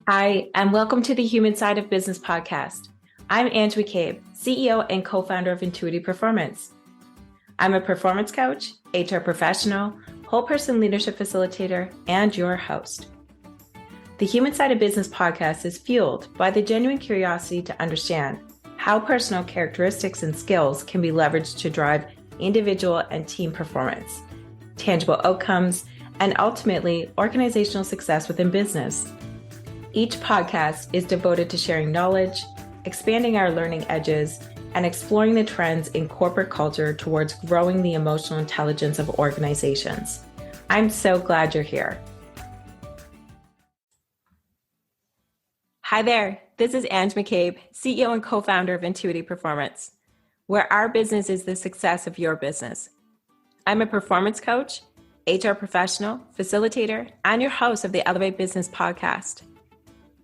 Hi, and welcome to the Human Side of Business podcast. I'm Ange McCabe, CEO and co-founder of Intuitive Performance. I'm a performance coach, HR professional, whole person leadership facilitator, and your host. The Human Side of Business podcast is fueled by the genuine curiosity to understand how personal characteristics and skills can be leveraged to drive individual and team performance, tangible outcomes, and ultimately organizational success within business. Each podcast is devoted to sharing knowledge, expanding our learning edges, and exploring the trends in corporate culture towards growing the emotional intelligence of organizations. I'm so glad you're here. Hi there, this is Ange McCabe, CEO and co-founder of Intuitive Performance, where our business is the success of your business. I'm a performance coach, HR professional, facilitator, and your host of the Elevate Business podcast.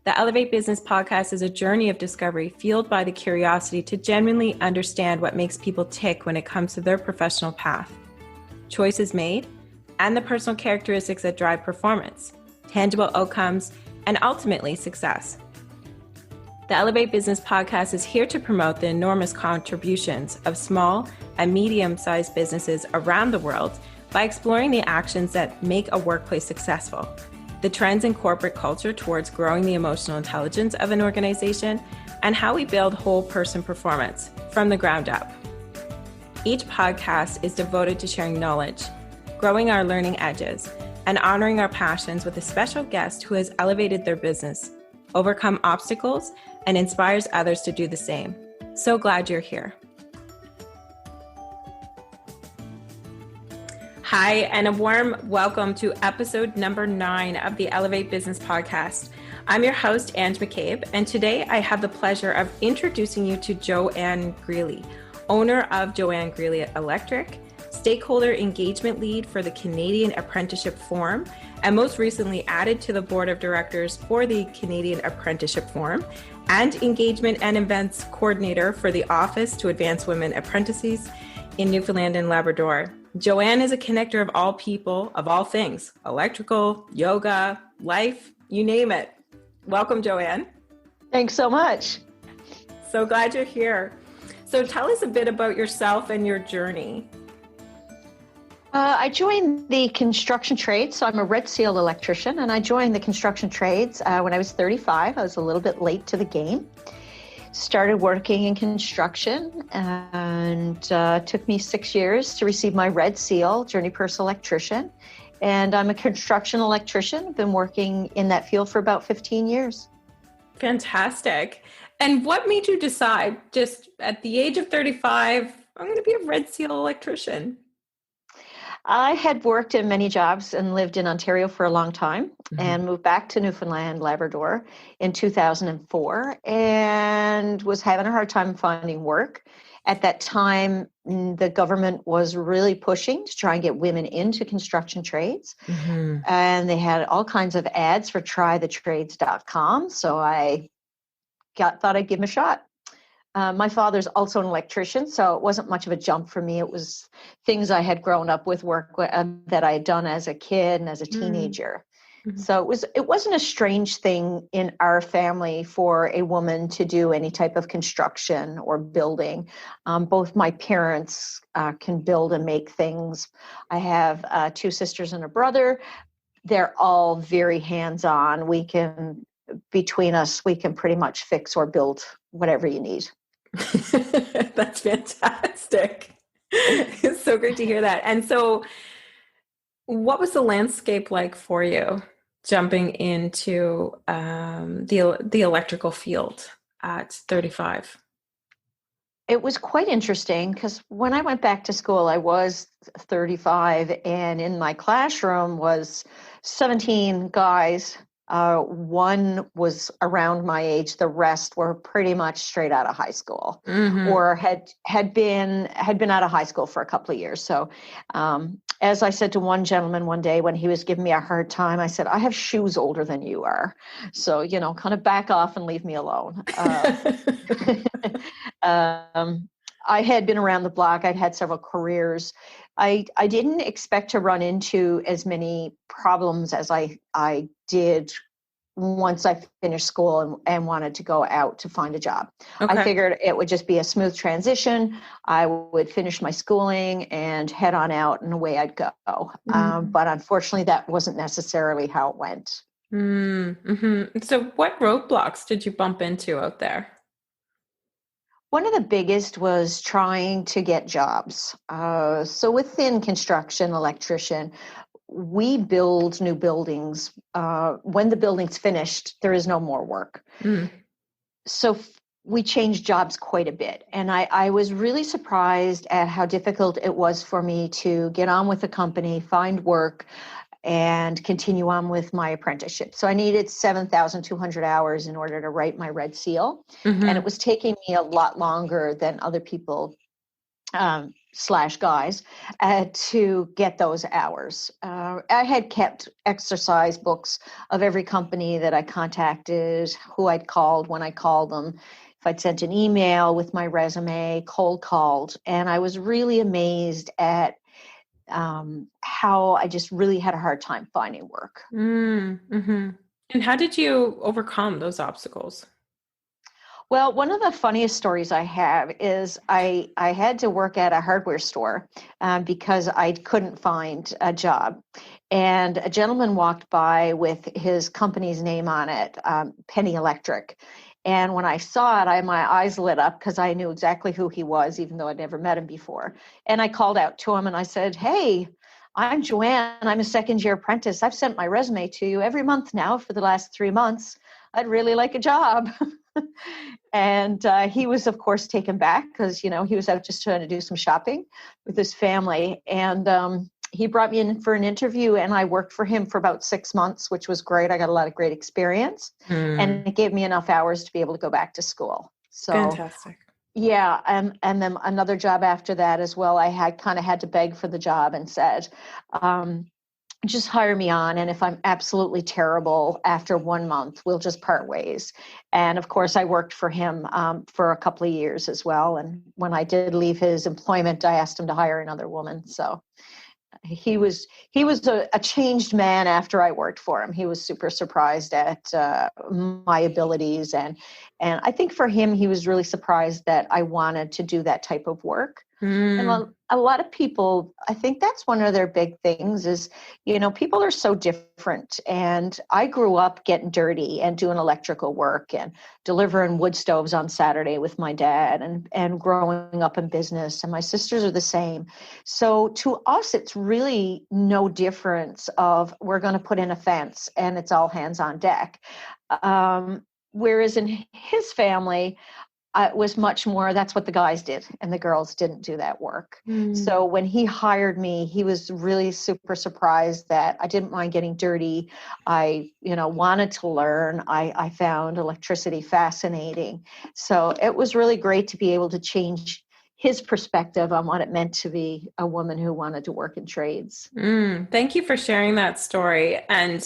The Elevate Business podcast is a journey of discovery fueled by the curiosity to genuinely understand what makes people tick when it comes to their professional path, choices made, and the personal characteristics that drive performance, tangible outcomes, and ultimately success. The Elevate Business podcast is here to promote the enormous contributions of small and medium-sized businesses around the world by exploring the actions that make a workplace successful, the trends in corporate culture towards growing the emotional intelligence of an organization, and how we build whole person performance from the ground up. Each podcast is devoted to sharing knowledge, growing our learning edges, and honoring our passions with a special guest who has elevated their business, overcome obstacles, and inspires others to do the same. So glad you're here. Hi, and a warm welcome to episode number 9 of the Elevate Business podcast. I'm your host, Ange McCabe, and today I have the pleasure of introducing you to Joann Greely, owner of Joann Greely Electric, stakeholder engagement lead for the Canadian Apprenticeship Forum, and most recently added to the board of directors for the Canadian Apprenticeship Forum, and engagement and events coordinator for the Office to Advance Women Apprentices in Newfoundland and Labrador. Joann is a connector of all people, of all things, electrical, yoga, life, you name it. Welcome, Joann. Thanks so much. So glad you're here. So tell us a bit about yourself and your journey. I joined the construction trades. So I'm a Red Seal electrician, and I joined the construction trades when I was 35. I was a little bit late to the game. Started working in construction, and took me 6 years to receive my Red Seal, Journey Person Electrician. And I'm a construction electrician. I've been working in that field for about 15 years. Fantastic. And what made you decide, just at the age of 35, I'm going to be a Red Seal electrician? I had worked in many jobs and lived in Ontario for a long time, and moved back to Newfoundland, Labrador in 2004, and was having a hard time finding work. At that time, the government was really pushing to try and get women into construction trades. And they had all kinds of ads for trythetrades.com. So I thought I'd give them a shot. My father's also an electrician, so it wasn't much of a jump for me. It was things I had grown up with, work that I had done as a kid and as a teenager. So it wasn't a strange thing in our family for a woman to do any type of construction or building. Both my parents can build and make things. I have 2 sisters and a brother. They're all very hands-on. Between us, we can pretty much fix or build whatever you need. That's fantastic. It's so great to hear that. And so what was the landscape like for you jumping into the electrical field at 35? It was quite interesting because when I went back to school, I was 35, and in my classroom was 17 guys. One was around my age. The rest were pretty much straight out of high school, or had been out of high school for a couple of years. So, as I said to one gentleman one day when he was giving me a hard time, I said, "I have shoes older than you are, so kind of back off and leave me alone." I had been around the block. I'd had several careers. I didn't expect to run into as many problems as I did once I finished school and wanted to go out to find a job. I Okay. figured it would just be a smooth transition. I would finish my schooling and head on out, and away I'd go. But unfortunately, that wasn't necessarily how it went. Mm-hmm. So what roadblocks did you bump into out there? One of the biggest was trying to get jobs. So within construction, electrician, we build new buildings. When the building's finished, there is no more work. Mm. So we changed jobs quite a bit. And I was really surprised at how difficult it was for me to get on with the company, find work, and continue on with my apprenticeship. So I needed 7,200 hours in order to write my red seal. And it Mm-hmm. was taking me a lot longer than other people slash guys to get those hours. I had kept exercise books of every company that I contacted, who I'd called, when I called them, if I'd sent an email with my resume, cold called. And I was really amazed at how I just really had a hard time finding work. Mm-hmm. And how did you overcome those obstacles? Well, one of the funniest stories I have is I had to work at a hardware store because I couldn't find a job. And a gentleman walked by with his company's name on it, Penny Electric. And when I saw it, my eyes lit up because I knew exactly who he was, even though I'd never met him before. And I called out to him and I said, "Hey, I'm Joann. I'm a second-year apprentice. I've sent my resume to you every month now for the last 3 months. I'd really like a job." And he was, of course, taken back because, he was out just trying to do some shopping with his family. And he brought me in for an interview, and I worked for him for about 6 months, which was great. I got a lot of great experience, Mm. and it gave me enough hours to be able to go back to school. So, Fantastic. yeah. And then another job after that as well, I had kind of had to beg for the job and said, um, just hire me on, and if I'm absolutely terrible after 1 month, we'll just part ways. And of course, I worked for him for a couple of years as well. And when I did leave his employment, I asked him to hire another woman. So he was a changed man after I worked for him. He was super surprised at my abilities, and I think for him, he was really surprised that I wanted to do that type of work. And Mm. a lot of people, I think that's one of their big things is, people are so different. And I grew up getting dirty and doing electrical work and delivering wood stoves on Saturday with my dad, and growing up in business. And my sisters are the same. So to us, it's really no difference of we're going to put in a fence and it's all hands on deck. Whereas in his family, it was much more, that's what the guys did, and the girls didn't do that work. Mm. So when he hired me, he was really super surprised that I didn't mind getting dirty. I, wanted to learn. I found electricity fascinating. So it was really great to be able to change his perspective on what it meant to be a woman who wanted to work in trades. Thank you for sharing that story. And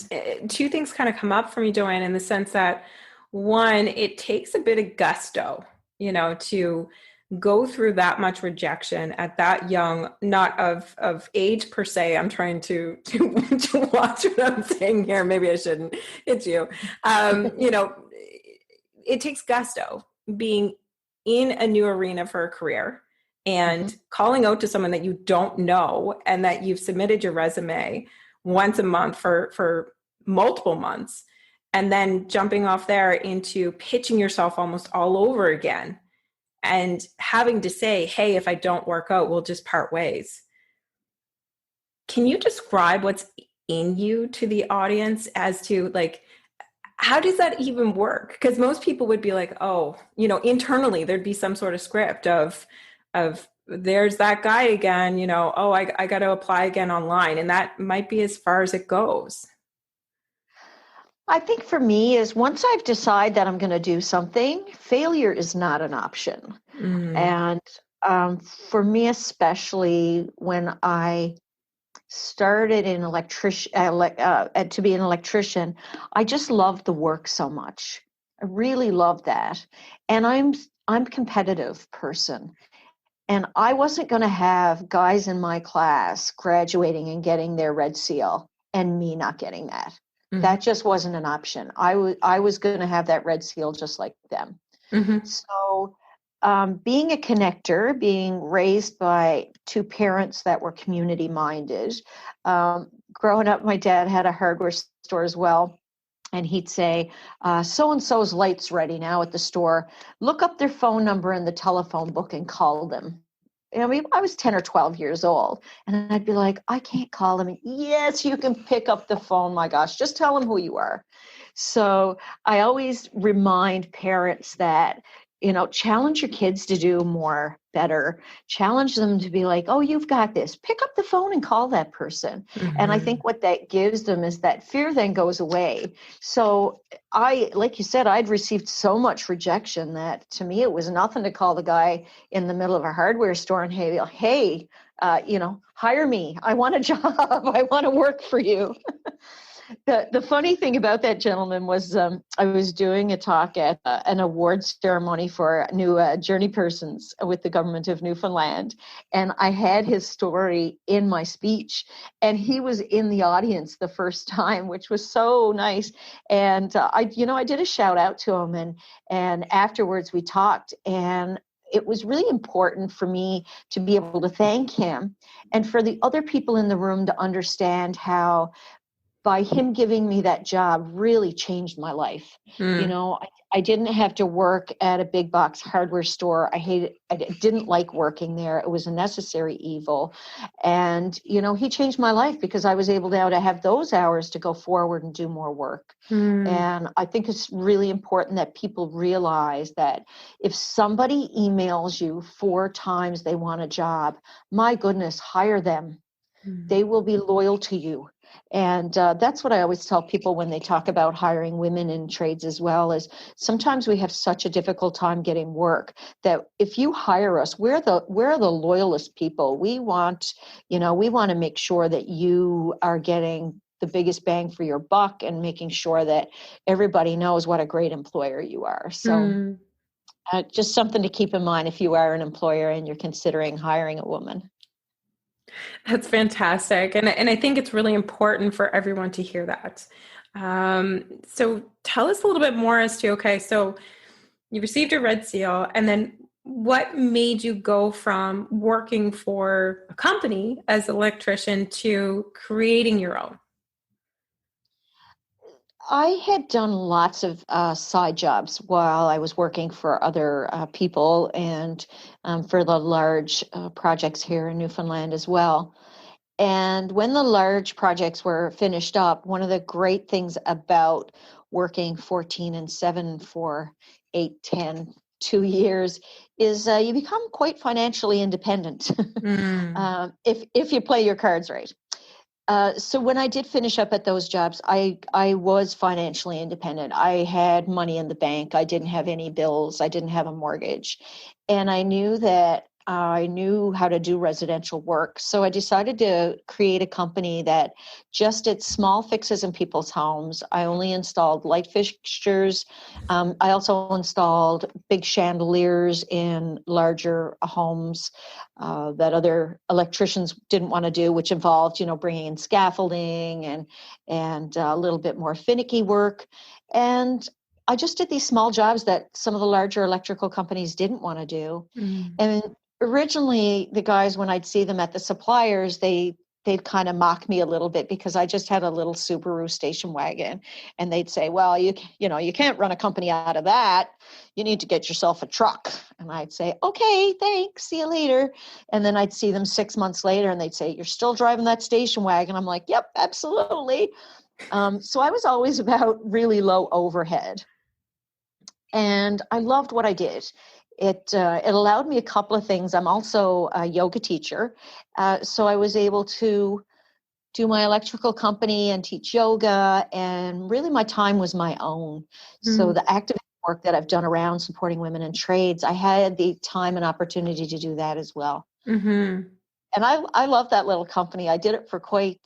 two things kind of come up for me, Joanne, in the sense that one, it takes a bit of gusto, to go through that much rejection at that young, not of age per se. I'm trying to watch what I'm saying here. Maybe I shouldn't. It's you. It takes gusto being in a new arena for a career Mhm. and calling out to someone that you don't know and that you've submitted your resume once a month for multiple months, and then jumping off there into pitching yourself almost all over again and having to say, hey, if I don't work out, we'll just part ways. Can you describe what's in you to the audience as to, like, how does that even work? Because most people would be like, oh, internally there'd be some sort of script of there's that guy again, oh, I got to apply again online. And that might be as far as it goes. I think for me is once I've decided that I'm going to do something, failure is not an option. Mm. And for me, especially when I started in to be an electrician, I just loved the work so much. I really loved that, and I'm a competitive person, and I wasn't going to have guys in my class graduating and getting their red seal, and me not getting that. That just wasn't an option. I was going to have that red seal just like them. Mm-hmm. So, being a connector, being raised by two parents that were community minded, growing up, my dad had a hardware store as well. And he'd say, so and so's light's ready now at the store. Look up their phone number in the telephone book and call them. I mean, I was 10 or 12 years old, and I'd be like, I can't call them. Yes, you can pick up the phone. My gosh, just tell them who you are. So I always remind parents that, challenge your kids to do more, better, challenge them to be like, oh, you've got this. Pick up the phone and call that person. And I think what that gives them is that fear then goes away. So like you said, I'd received so much rejection that to me, it was nothing to call the guy in the middle of a hardware store and hey, hire me. I want a job. I want to work for you. The funny thing about that gentleman was I was doing a talk at an awards ceremony for new journey persons with the government of Newfoundland, and I had his story in my speech, and he was in the audience the first time, which was so nice. And I did a shout out to him, and afterwards we talked, and it was really important for me to be able to thank him and for the other people in the room to understand how by him giving me that job really changed my life. I didn't have to work at a big box hardware store. I didn't like working there. It was a necessary evil. And, he changed my life because I was able to have those hours to go forward and do more work. And I think it's really important that people realize that if somebody emails you 4 times they want a job, my goodness, hire them. They will be loyal to you. And that's what I always tell people when they talk about hiring women in trades as well, is sometimes we have such a difficult time getting work that if you hire us, we're the loyalist people. We want to make sure that you are getting the biggest bang for your buck and making sure that everybody knows what a great employer you are. So just something to keep in mind if you are an employer and you're considering hiring a woman. That's fantastic. And I think it's really important for everyone to hear that. So tell us a little bit more as to, okay, so you received a red seal, and then what made you go from working for a company as an electrician to creating your own? I had done lots of side jobs while I was working for other people and for the large projects here in Newfoundland as well. And when the large projects were finished up, one of the great things about working 14 and 7 for 8, 10, 2 years is you become quite financially independent if you play your cards right. So when I did finish up at those jobs, I was financially independent. I had money in the bank. I didn't have any bills. I didn't have a mortgage. And I knew that I knew how to do residential work. So I decided to create a company that just did small fixes in people's homes. I only installed light fixtures. I also installed big chandeliers in larger homes that other electricians didn't want to do, which involved, bringing in scaffolding and a little bit more finicky work. And I just did these small jobs that some of the larger electrical companies didn't want to do. And originally, the guys, when I'd see them at the suppliers, they'd kind of mock me a little bit because I just had a little Subaru station wagon, and they'd say, "Well, you can't run a company out of that. You need to get yourself a truck." And I'd say, "Okay, thanks. See you later." And then I'd see them 6 months later, and they'd say, "You're still driving that station wagon?" I'm like, "Yep, absolutely." So I was always about really low overhead, and I loved what I did. It allowed me a couple of things. I'm also a yoga teacher, so I was able to do my electrical company and teach yoga, and really my time was my own. So the active work that I've done around supporting women in trades, I had the time and opportunity to do that as well. And I love that little company. I did it for quite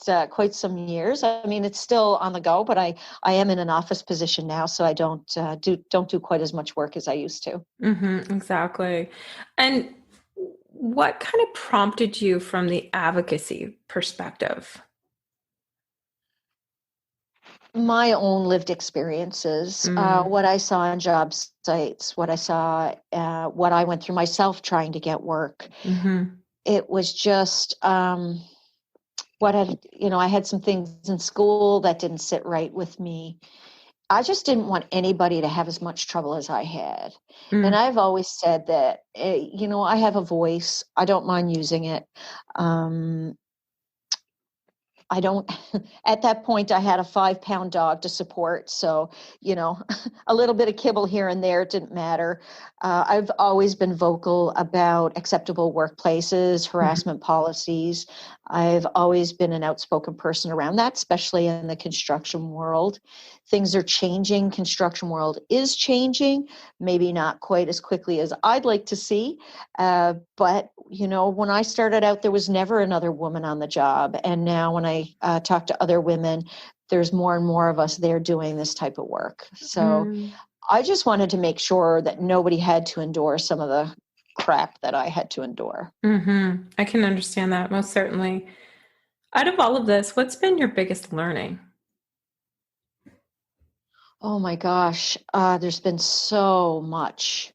some years. I mean, it's still on the go, but I am in an office position now, so I don't do quite as much work as I used to. Exactly. And what kind of prompted you from the advocacy perspective? My own lived experiences, Mm. what I saw on job sites, what I saw, what I went through myself trying to get work. Mm-hmm. It was just what had, I had some things in school that didn't sit right with me. I just didn't want anybody to have as much trouble as I had. And Mm. I've always said that, I have a voice. I don't mind using it. Um, I don't, at that point, I had a 5-pound dog to support. So, a little bit of kibble here and there didn't matter. I've always been vocal about acceptable workplaces, Mm-hmm. harassment policies. I've always been an outspoken person around that, especially in the construction world. Things are changing. Construction world is changing, maybe not quite as quickly as I'd like to see. But, when I started out, there was never another woman on the job. And now when I talk to other women, there's more and more of us there doing this type of work. So Mm. I just wanted to make sure that nobody had to endure some of the crap that I had to endure. Mm-hmm. I can understand that most certainly. Out of all of this, what's been your biggest learning? Oh my gosh, there's been so much.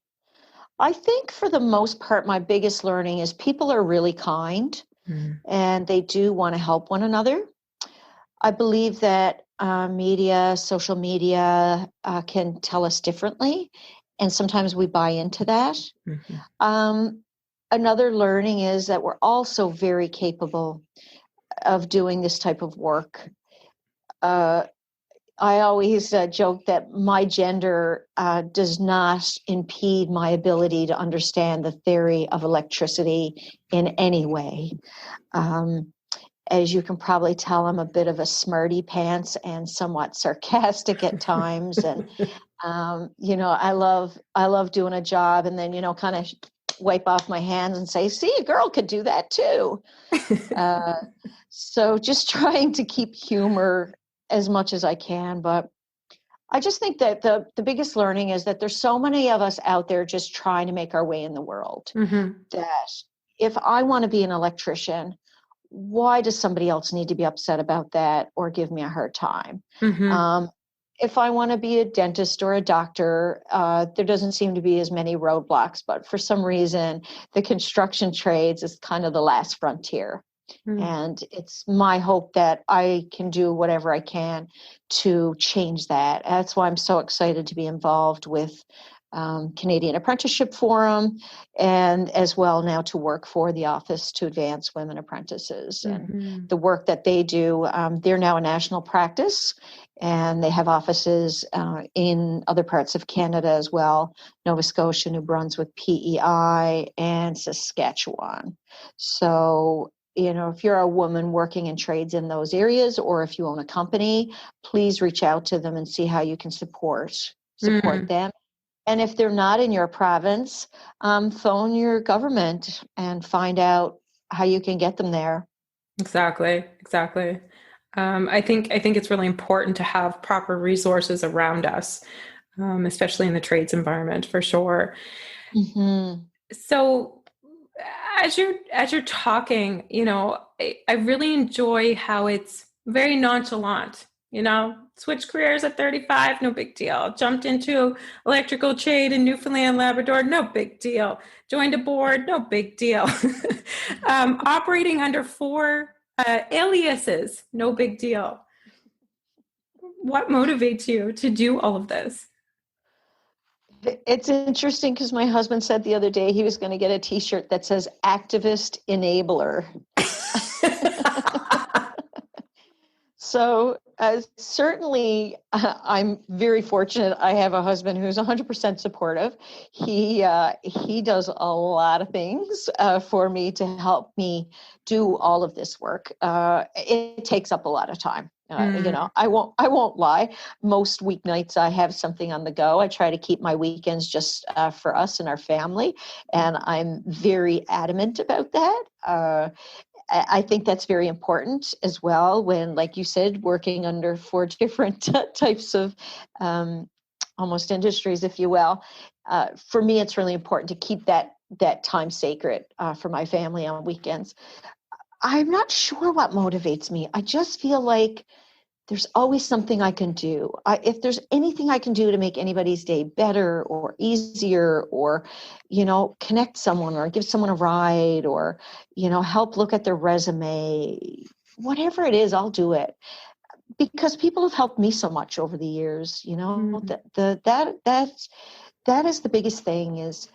I think for the most part, my biggest learning is people are really kind Mm. and they do want to help one another. I believe that social media can tell us differently, and sometimes we buy into that. Mm-hmm. Um, Another learning is that we're also very capable of doing this type of work. Uh, I always joke that my gender does not impede my ability to understand the theory of electricity in any way. Um, as you can probably tell, I'm a bit of a smarty pants and somewhat sarcastic at times. And I love doing a job, and then kind of wipe off my hands and say, "See, a girl could do that too." Uh, so just trying to keep humor as much as I can, but I just think that the biggest learning is that there's so many of us out there just trying to make our way in the world, Mm-hmm. that if I want to be an electrician, why does somebody else need to be upset about that or give me a hard time? Mm-hmm. Um, if I want to be a dentist or a doctor, there doesn't seem to be as many roadblocks, but for some reason, the construction trades is kind of the last frontier. Mm. And it's my hope that I can do whatever I can to change that. That's why I'm so excited to be involved with Canadian Apprenticeship Forum, and as well now to work for the Office to Advance Women Apprentices. And Mm-hmm. the work that they do, they're now a national practice, and they have offices in other parts of Canada as well, Nova Scotia, New Brunswick, PEI, and Saskatchewan. So if you're a woman working in trades in those areas, or if you own a company, please reach out to them and see how you can support Mm. them. And if they're not in your province, phone your government and find out how you can get them there. Exactly, exactly. I think it's really important to have proper resources around us, especially in the trades environment, for sure. Hmm. So, as you're talking, I really enjoy how it's very nonchalant. Switched careers at 35, no big deal. Jumped into electrical trade in Newfoundland, Labrador, no big deal. Joined a board, no big deal. Operating under four aliases, no big deal. What motivates you to do all of this? It's interesting because my husband said the other day he was going to get a T-shirt that says "activist enabler." So certainly, I'm very fortunate. I have a husband who's 100% supportive. He does a lot of things for me to help me do all of this work. It takes up a lot of time. Mm, I won't lie. Most weeknights I have something on the go. I try to keep my weekends just for us and our family, and I'm very adamant about that. I think that's very important as well when, like you said, working under four different types of um, almost industries, if you will. For me, it's really important to keep that time sacred for my family on weekends. I'm not sure what motivates me. I just feel like there's always something I can do. If there's anything I can do to make anybody's day better or easier, or, connect someone or give someone a ride, or, help look at their resume, whatever it is, I'll do it, because people have helped me so much over the years. That is the biggest thing, is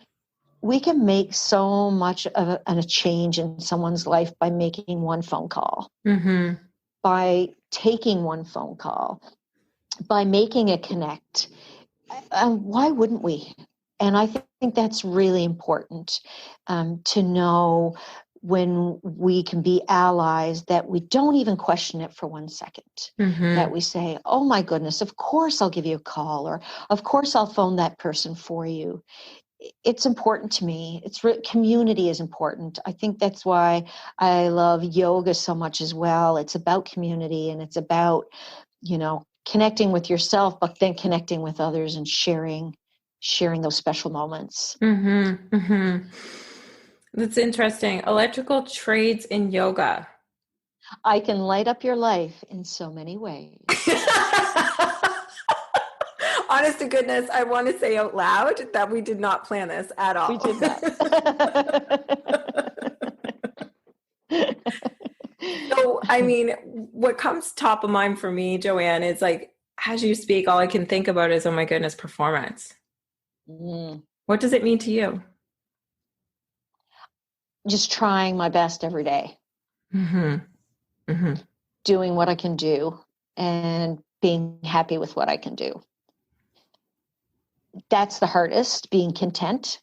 we can make so much of a change in someone's life by making one phone call, by taking one phone call, by making a connect. Why wouldn't we? And I think that's really important, to know when we can be allies, that we don't even question it for 1 second, that we say, oh my goodness, of course I'll give you a call, or of course I'll phone that person for you. It's important to me. Community is important. I think that's why I love yoga so much as well. It's about community, and it's about, connecting with yourself, but then connecting with others and sharing those special moments. That's interesting. Electrical trades in yoga. I can light up your life in so many ways. Honest to goodness, I want to say out loud that we did not plan this at all. We did not. So, I mean, what comes top of mind for me, Joann, is like, as you speak, all I can think about is, oh my goodness, performance. What does it mean to you? Just trying my best every day. Doing what I can do and being happy with what I can do. That's the hardest, being content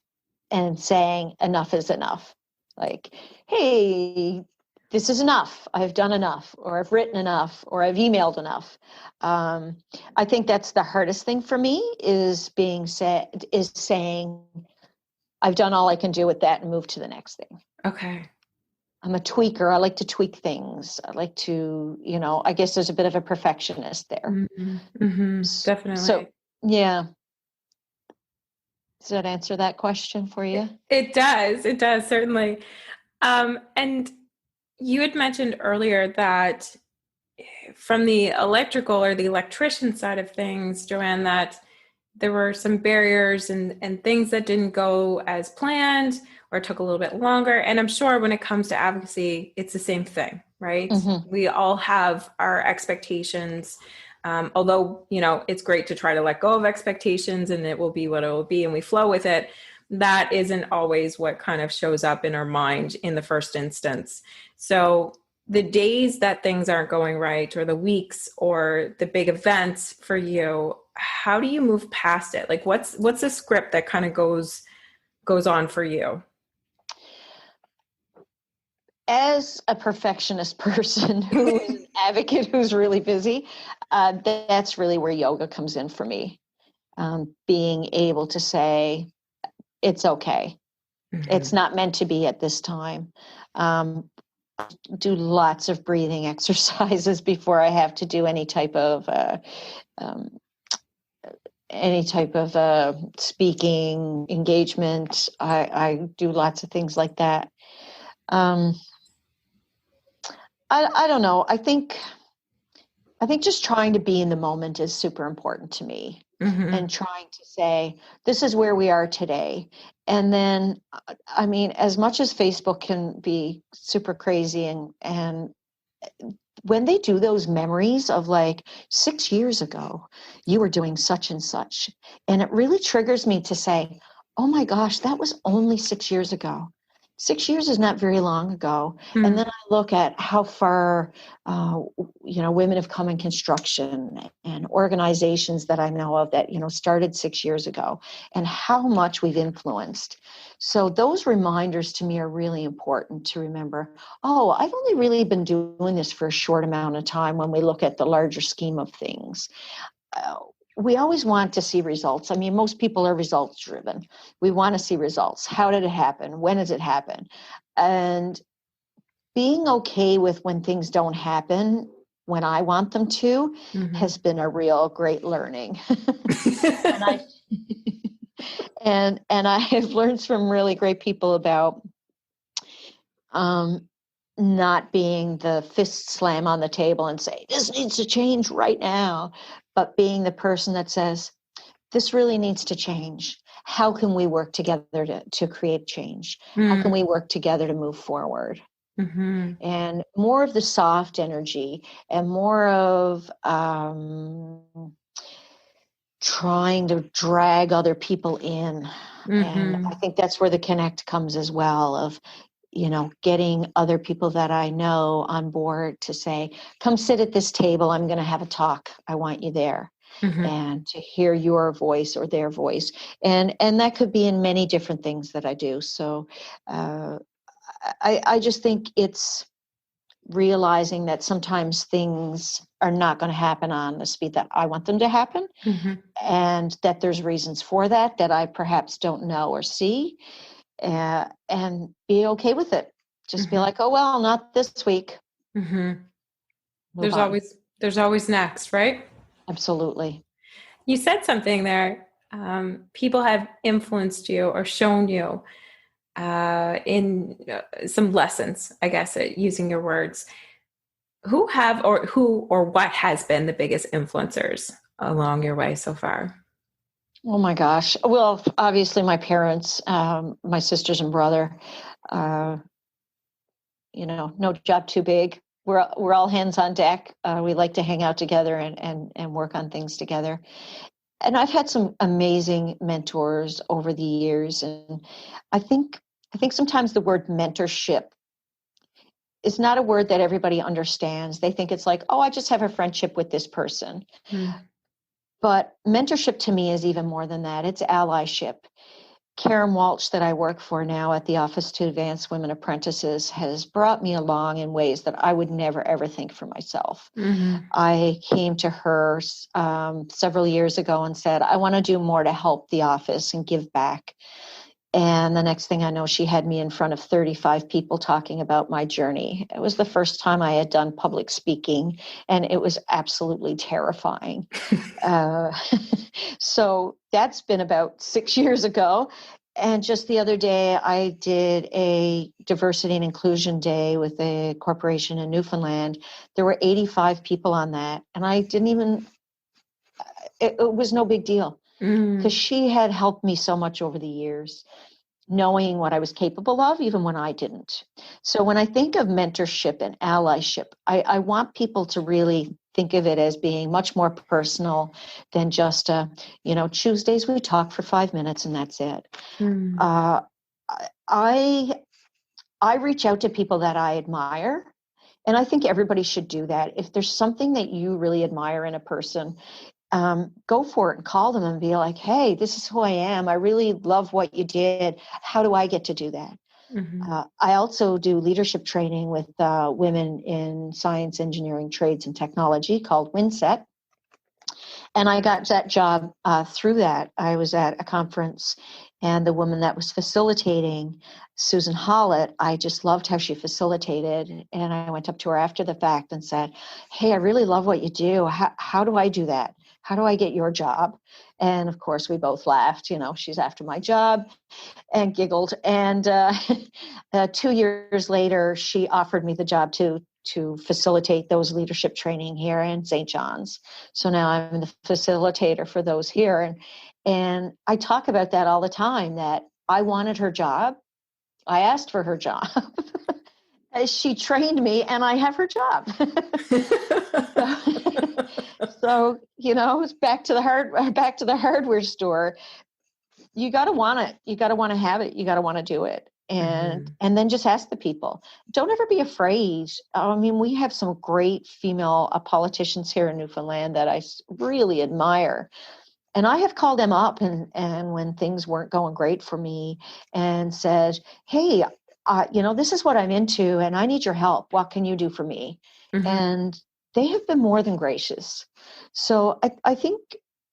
and saying enough is enough. Like, hey, this is enough. I've done enough, or I've written enough, or I've emailed enough. I think that's the hardest thing for me, is saying I've done all I can do with that and move to the next thing. Okay. I'm a tweaker. I like to tweak things. I like to, I guess there's a bit of a perfectionist there. Definitely. So, yeah. Does that answer that question for you? It does. It does, certainly. And you had mentioned earlier that from the electrical or the electrician side of things, Joann, that there were some barriers and things that didn't go as planned or took a little bit longer. And I'm sure when it comes to advocacy, it's the same thing, right? We all have our expectations. Although, it's great to try to let go of expectations and it will be what it will be and we flow with it. That isn't always what kind of shows up in our mind in the first instance. So the days that things aren't going right, or the weeks or the big events for you, how do you move past it? Like what's the script that kind of goes on for you? As a perfectionist person who is an advocate who's really busy, that's really where yoga comes in for me. Being able to say, it's okay. It's not meant to be at this time. Do lots of breathing exercises before I have to do any type of speaking engagement. I do lots of things like that. I don't know. I think just trying to be in the moment is super important to me, and trying to say, this is where we are today. And then, I mean, as much as Facebook can be super crazy, and when they do those memories of like 6 years ago, you were doing such and such, and it really triggers me to say, oh my gosh, that was only 6 years ago. 6 years is not very long ago. And then I look at how far, women have come in construction, and organizations that I know of that, started 6 years ago, and how much we've influenced. So those reminders to me are really important to remember. Oh, I've only really been doing this for a short amount of time when we look at the larger scheme of things. We always want to see results. I mean, most people are results driven. We want to see results. How did it happen? When does it happen? And being okay with when things don't happen when I want them to has been a real great learning. and I have learned from really great people about not being the fist slam on the table and say, this needs to change right now, but being the person that says, this really needs to change. How can we work together to create change? How can we work together to move forward? Mm-hmm. And more of the soft energy and more of trying to drag other people in. And I think that's where the connect comes as well, of, getting other people that I know on board to say, come sit at this table. I'm going to have a talk. I want you there. And to hear your voice or their voice. And that could be in many different things that I do. So I just think it's realizing that sometimes things are not going to happen on the speed that I want them to happen. And that there's reasons for that I perhaps don't know or see, and be okay with it. Just be like, oh, well, not this week. There's always next, right? Absolutely. You said something there. People have influenced you or shown you in some lessons, I guess, using your words. Who or what has been the biggest influencers along your way so far? Oh my gosh. Well, obviously my parents, my sisters and brother, no job too big. We're all hands on deck. We like to hang out together and work on things together. And I've had some amazing mentors over the years. And I think sometimes the word mentorship is not a word that everybody understands. They think it's like, oh, I just have a friendship with this person. But mentorship to me is even more than that. It's allyship. Karen Walsh, that I work for now at the Office to Advance Women Apprentices, has brought me along in ways that I would never, ever think for myself. I came to her several years ago and said, I want to do more to help the office and give back. And the next thing I know, she had me in front of 35 people talking about my journey. It was the first time I had done public speaking, and it was absolutely terrifying. So that's been about 6 years ago. And just the other day, I did a diversity and inclusion day with a corporation in Newfoundland. There were 85 people on that. And I didn't even, it was no big deal, because she had helped me so much over the years, knowing what I was capable of, even when I didn't. So when I think of mentorship and allyship, I want people to really think of it as being much more personal than just, Tuesdays we talk for 5 minutes and that's it. I reach out to people that I admire. And I think everybody should do that. If there's something that you really admire in a person, go for it and call them and be like, hey, this is who I am. I really love what you did. How do I get to do that? I also do leadership training with women in science, engineering, trades, and technology called WinSet. And I got that job through that. I was at a conference, and the woman that was facilitating, Susan Hollett, I just loved how she facilitated. And I went up to her after the fact and said, hey, I really love what you do. How do I do that? How do I get your job? And of course, we both laughed. She's after my job, and giggled. And 2 years later, she offered me the job to facilitate those leadership training here in St. John's. So now I'm the facilitator for those here. And I talk about that all the time, that I wanted her job. I asked for her job. She trained me, and I have her job. So, it's back to the hardware store. You got to want it. You got to want to have it. You got to want to do it. And then just ask the people. Don't ever be afraid. I mean, we have some great female politicians here in Newfoundland that I really admire. And I have called them up and when things weren't going great for me, and said, hey, this is what I'm into and I need your help. What can you do for me? And they have been more than gracious. So I think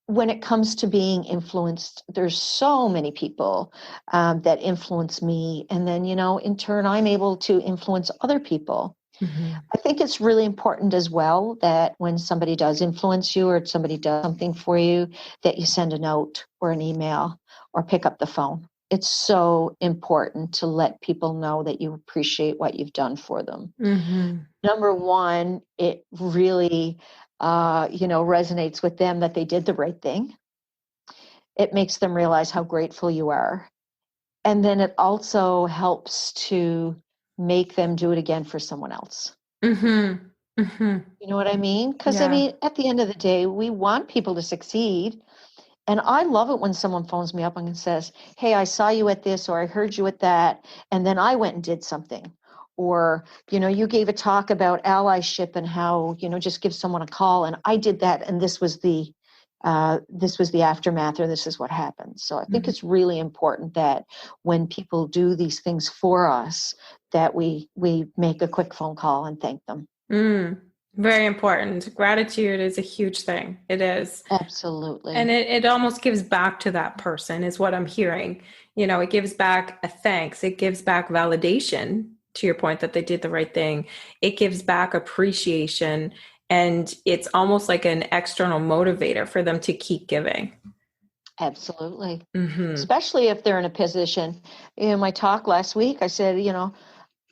when it comes to being influenced, there's so many people that influence me. And then, in turn, I'm able to influence other people. I think it's really important as well that when somebody does influence you or somebody does something for you, that you send a note or an email or pick up the phone. It's so important to let people know that you appreciate what you've done for them. Mm-hmm. Number one, it really, resonates with them that they did the right thing. It makes them realize how grateful you are. And then it also helps to make them do it again for someone else. Mm-hmm. Mm-hmm. You know what I mean? Because, I Yeah. mean, at the end of the day, we want people to succeed. And I love it when someone phones me up and says, hey, I saw you at this, or I heard you at that, and then I went and did something. Or, you gave a talk about allyship and how, just give someone a call, and I did that, and this was the aftermath, or this is what happened. So I think Mm-hmm. it's really important that when people do these things for us, that we make a quick phone call and thank them. Very important. Gratitude is a huge thing. It is. And Absolutely. it almost gives back to that person, is what I'm hearing. It gives back a thanks. It gives back validation, to your point that they did the right thing. It gives back appreciation. And it's almost like an external motivator for them to keep giving. Absolutely. Mm-hmm. Especially if they're in a position. In my talk last week, I said,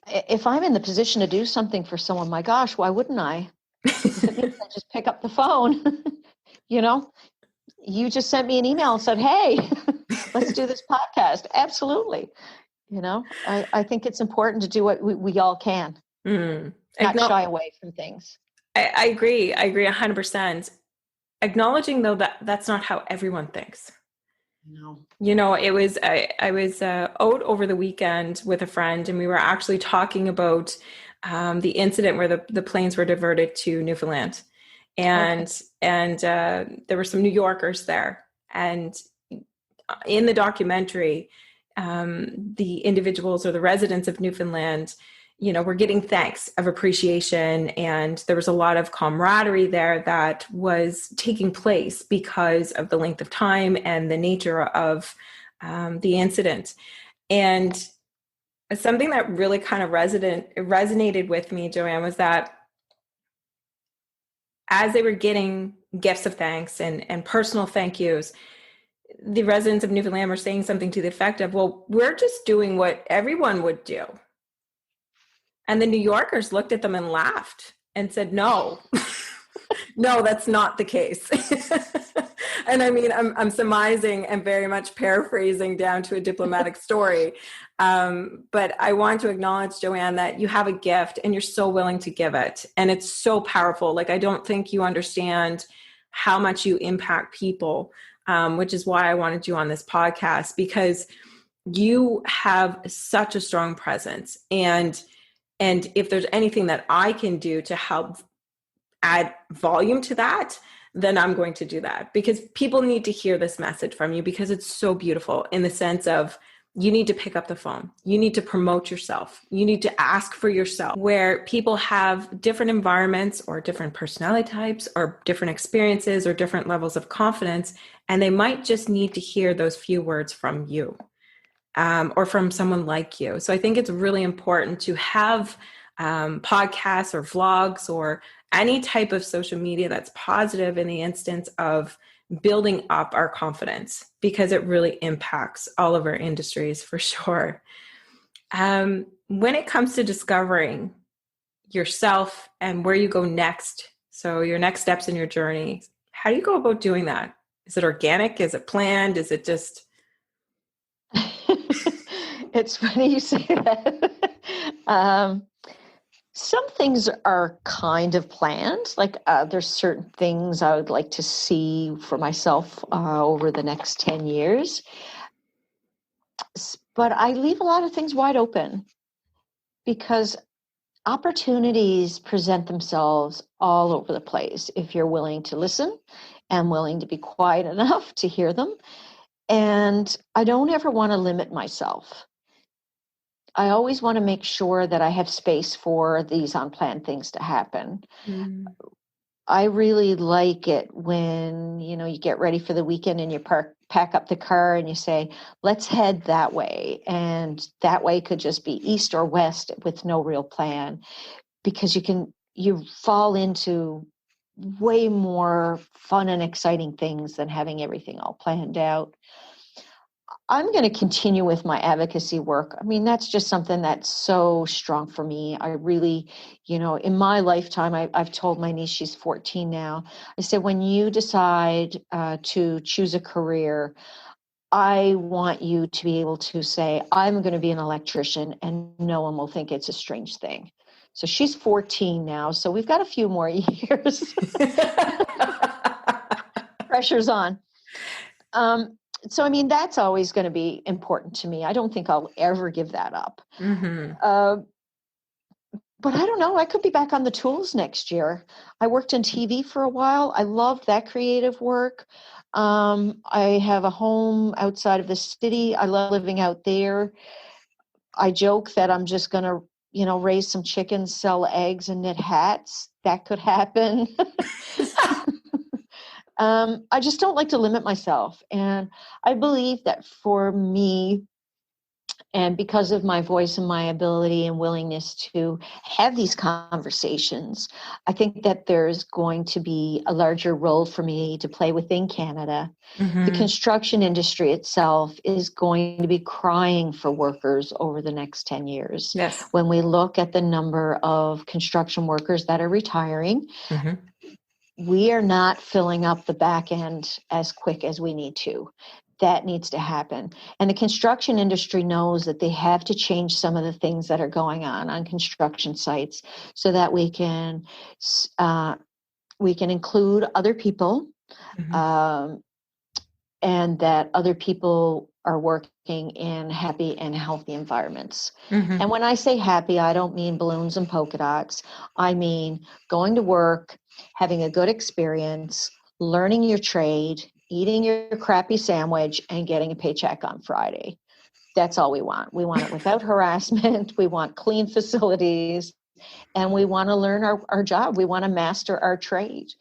if I'm in the position to do something for someone, my gosh, why wouldn't I? Because it means I just pick up the phone. you know, you just sent me an email and said, hey, let's do this podcast. Absolutely. I think it's important to do what we all can, Mm. not shy away from things. I agree. I agree 100%. Acknowledging though that that's not how everyone thinks. No. I was out over the weekend with a friend, and we were actually talking about the incident where the planes were diverted to Newfoundland, Okay. and there were some New Yorkers there, and in the documentary, the individuals or the residents of Newfoundland, were getting thanks of appreciation. And there was a lot of camaraderie there that was taking place because of the length of time and the nature of the incident. And something that really kind of resonated with me, Joann, was that as they were getting gifts of thanks and personal thank yous, the residents of Newfoundland were saying something to the effect of, well, we're just doing what everyone would do. And the New Yorkers looked at them and laughed and said, no, no, that's not the case. And I mean, I'm surmising and very much paraphrasing down to a diplomatic story. But I want to acknowledge, Joann, that you have a gift and you're so willing to give it. And it's so powerful. Like, I don't think you understand how much you impact people, which is why I wanted you on this podcast, because you have such a strong presence. And if there's anything that I can do to help add volume to that, then I'm going to do that, because people need to hear this message from you, because it's so beautiful in the sense of you need to pick up the phone. You need to promote yourself. You need to ask for yourself, where people have different environments or different personality types or different experiences or different levels of confidence. And they might just need to hear those few words from you. Or from someone like you. So I think it's really important to have podcasts or vlogs or any type of social media that's positive in the instance of building up our confidence, because it really impacts all of our industries for sure. When it comes to discovering yourself and where you go next, so your next steps in your journey, how do you go about doing that? Is it organic? Is it planned? Is it just... It's funny you say that. Some things are kind of planned. Like there's certain things I would like to see for myself over the next 10 years. But I leave a lot of things wide open, because opportunities present themselves all over the place if you're willing to listen and willing to be quiet enough to hear them. And I don't ever want to limit myself. I always want to make sure that I have space for these unplanned things to happen. Mm. I really like it when, you get ready for the weekend and you pack up the car and you say, let's head that way. And that way could just be east or west with no real plan, because you fall into way more fun and exciting things than having everything all planned out. I'm going to continue with my advocacy work. I mean, that's just something that's so strong for me. I really, in my lifetime, I've told my niece, she's 14 now, I said, when you decide to choose a career, I want you to be able to say, I'm going to be an electrician, and no one will think it's a strange thing. So she's 14 now, so we've got a few more years. Pressure's on. So, I mean, that's always going to be important to me. I don't think I'll ever give that up. But I don't know. I could be back on the tools next year. I worked in TV for a while. I loved that creative work. I have a home outside of the city. I love living out there. I joke that I'm just going to, raise some chickens, sell eggs, and knit hats. That could happen. I just don't like to limit myself. And I believe that for me, and because of my voice and my ability and willingness to have these conversations, I think that there's going to be a larger role for me to play within Canada. The construction industry itself is going to be crying for workers over the next 10 years. Yes. When we look at the number of construction workers that are retiring, we are not filling up the back end as quick as we need to. That needs to happen. And the construction industry knows that they have to change some of the things that are going on construction sites so that we can include other people, and that other people are working in happy and healthy environments. And when I say happy, I don't mean balloons and polka dots. I mean going to work, having a good experience, learning your trade, eating your crappy sandwich, and getting a paycheck on Friday. That's all we want. We want it without harassment. We want clean facilities, and we want to learn our job. We want to master our trade.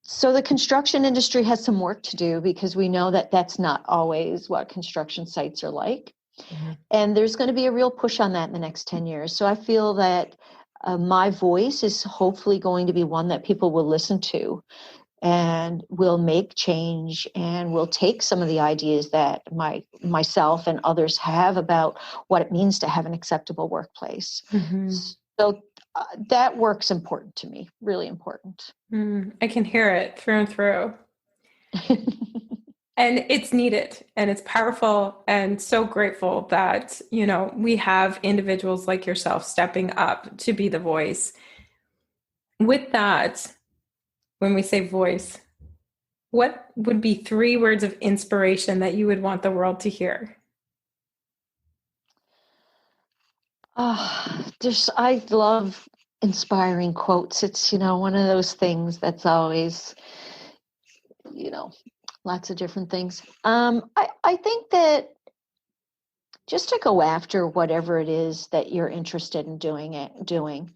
So the construction industry has some work to do, because we know that that's not always what construction sites are like. And there's going to be a real push on that in the next 10 years. So I feel that my voice is hopefully going to be one that people will listen to, and will make change, and will take some of the ideas that myself and others have about what it means to have an acceptable workplace. So that work's important to me, really important. I can hear it through and through. And it's needed, and it's powerful, and so grateful that, we have individuals like yourself stepping up to be the voice. With that, when we say voice, what would be 3 words of inspiration that you would want the world to hear? I love inspiring quotes. It's, one of those things that's always, lots of different things. I think that just to go after whatever it is that you're interested in doing.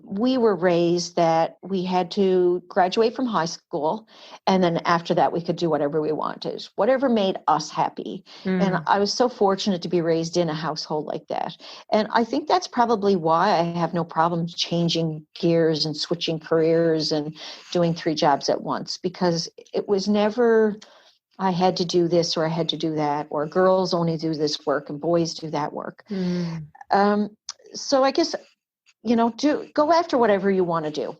We were raised that we had to graduate from high school, and then after that we could do whatever we wanted, whatever made us happy. And I was so fortunate to be raised in a household like that. And I think that's probably why I have no problem changing gears and switching careers and doing 3 jobs at once, because it was never I had to do this or I had to do that, or girls only do this work and boys do that work. So I guess, go after whatever you want to do.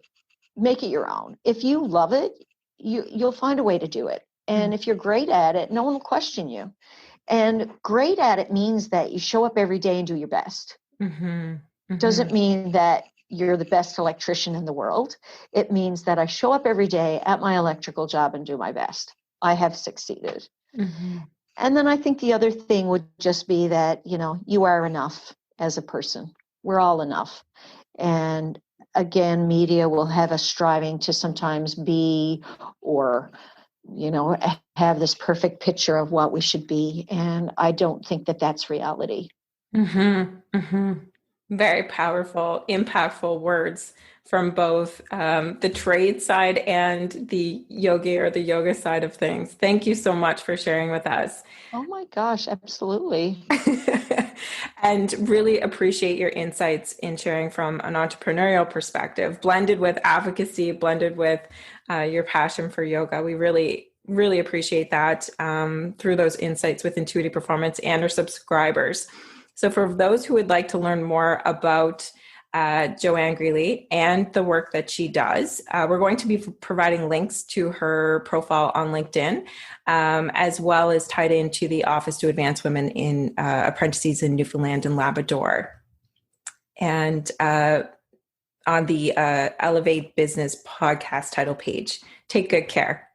Make it your own. If you love it, you'll find a way to do it. And if you're great at it, no one will question you. And great at it means that you show up every day and do your best. Doesn't mean that you're the best electrician in the world. It means that I show up every day at my electrical job and do my best. I have succeeded. And then I think the other thing would just be that, you are enough as a person. We're all enough. And again, media will have us striving to sometimes be, or, have this perfect picture of what we should be. And I don't think that that's reality. Very powerful, impactful words from both the trade side and the yogi or the yoga side of things. Thank you so much for sharing with us. Oh my gosh, absolutely. And really appreciate your insights in sharing from an entrepreneurial perspective, blended with advocacy, blended with your passion for yoga. We really really appreciate that through those insights with Intuitive Performance and our subscribers. So for those who would like to learn more about Joann Greely and the work that she does, we're going to be providing links to her profile on LinkedIn, as well as tied into the Office to Advance Women in Apprentices in Newfoundland and Labrador. And on the Elevate Business podcast title page. Take good care.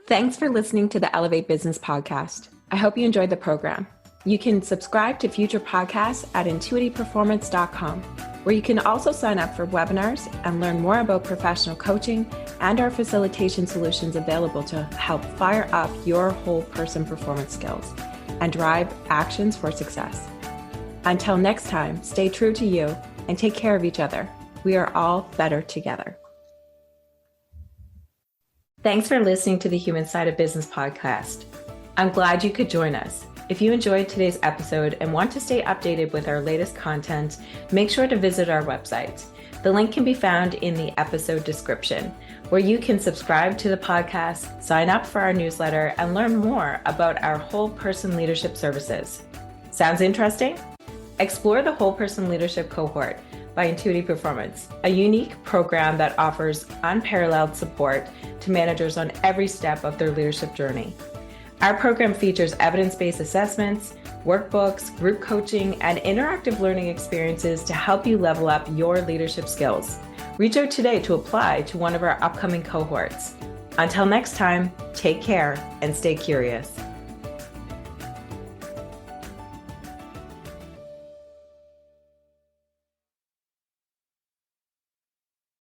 Thanks for listening to the Elevate Business podcast. I hope you enjoyed the program. You can subscribe to future podcasts at intuitiveperformance.com, where you can also sign up for webinars and learn more about professional coaching and our facilitation solutions available to help fire up your whole person performance skills and drive actions for success. Until next time, stay true to you and take care of each other. We are all better together. Thanks for listening to the Human Side of Business podcast. I'm glad you could join us. If you enjoyed today's episode and want to stay updated with our latest content, make sure to visit our website. The link can be found in the episode description, where you can subscribe to the podcast, sign up for our newsletter, and learn more about our whole person leadership services. Sounds interesting? Explore the Whole Person Leadership Cohort by Intuitive Performance, a unique program that offers unparalleled support to managers on every step of their leadership journey. Our program features evidence-based assessments, workbooks, group coaching, and interactive learning experiences to help you level up your leadership skills. Reach out today to apply to one of our upcoming cohorts. Until next time, take care and stay curious.